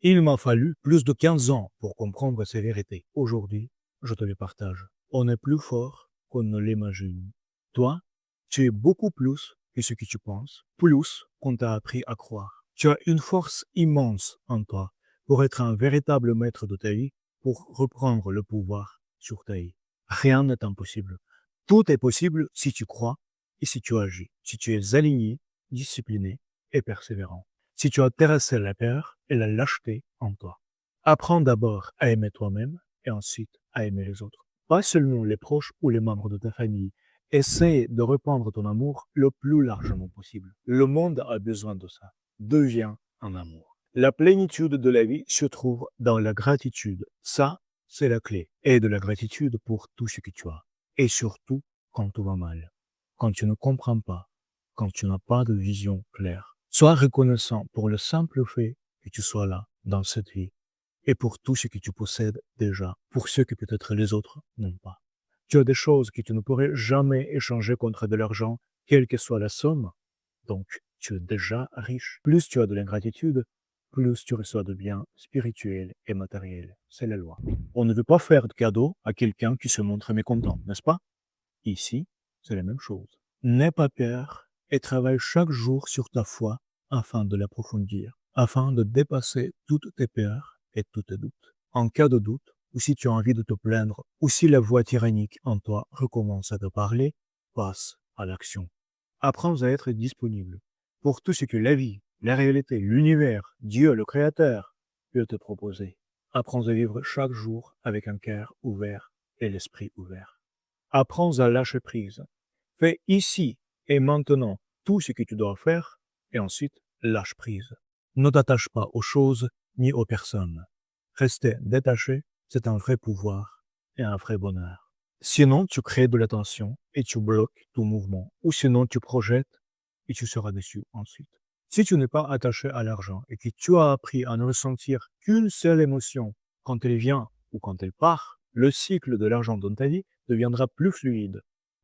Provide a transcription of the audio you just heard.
Il m'a fallu plus de 15 ans pour comprendre ces vérités. Aujourd'hui, je te les partage. On est plus fort qu'on ne l'imagine. Toi, tu es beaucoup plus que ce que tu penses, plus qu'on t'a appris à croire. Tu as une force immense en toi pour être un véritable maître de ta vie, pour reprendre le pouvoir sur ta vie. Rien n'est impossible. Tout est possible si tu crois et si tu agis, si tu es aligné, discipliné et persévérant. Si tu as terrassé la peur et la lâcheté en toi. Apprends d'abord à aimer toi-même et ensuite à aimer les autres. Pas seulement les proches ou les membres de ta famille. Essaie de répandre ton amour le plus largement possible. Le monde a besoin de ça. Deviens un amour. La plénitude de la vie se trouve dans la gratitude. Ça, c'est la clé. Et de la gratitude pour tout ce que tu as. Et surtout quand tout va mal. Quand tu ne comprends pas. Quand tu n'as pas de vision claire. Sois reconnaissant pour le simple fait que tu sois là, dans cette vie, et pour tout ce que tu possèdes déjà, pour ce que peut-être les autres n'ont pas. Tu as des choses que tu ne pourrais jamais échanger contre de l'argent, quelle que soit la somme, donc tu es déjà riche. Plus tu as de l'ingratitude, plus tu reçois de biens spirituels et matériels. C'est la loi. On ne veut pas faire de cadeau à quelqu'un qui se montre mécontent, n'est-ce pas? Ici, c'est la même chose. N'aie pas peur et travaille chaque jour sur ta foi afin de l'approfondir, afin de dépasser toutes tes peurs et tous tes doutes. En cas de doute, ou si tu as envie de te plaindre, ou si la voix tyrannique en toi recommence à te parler, passe à l'action. Apprends à être disponible pour tout ce que la vie, la réalité, l'univers, Dieu, le Créateur, peut te proposer. Apprends à vivre chaque jour avec un cœur ouvert et l'esprit ouvert. Apprends à lâcher prise. Fais ici et maintenant tout ce que tu dois faire et ensuite lâche prise. Ne t'attache pas aux choses ni aux personnes. Rester détaché, c'est un vrai pouvoir et un vrai bonheur. Sinon, tu crées de la tension et tu bloques tout mouvement. Ou sinon, tu projettes et tu seras déçu ensuite. Si tu n'es pas attaché à l'argent et que tu as appris à ne ressentir qu'une seule émotion quand elle vient ou quand elle part, le cycle de l'argent dans ta vie deviendra plus fluide.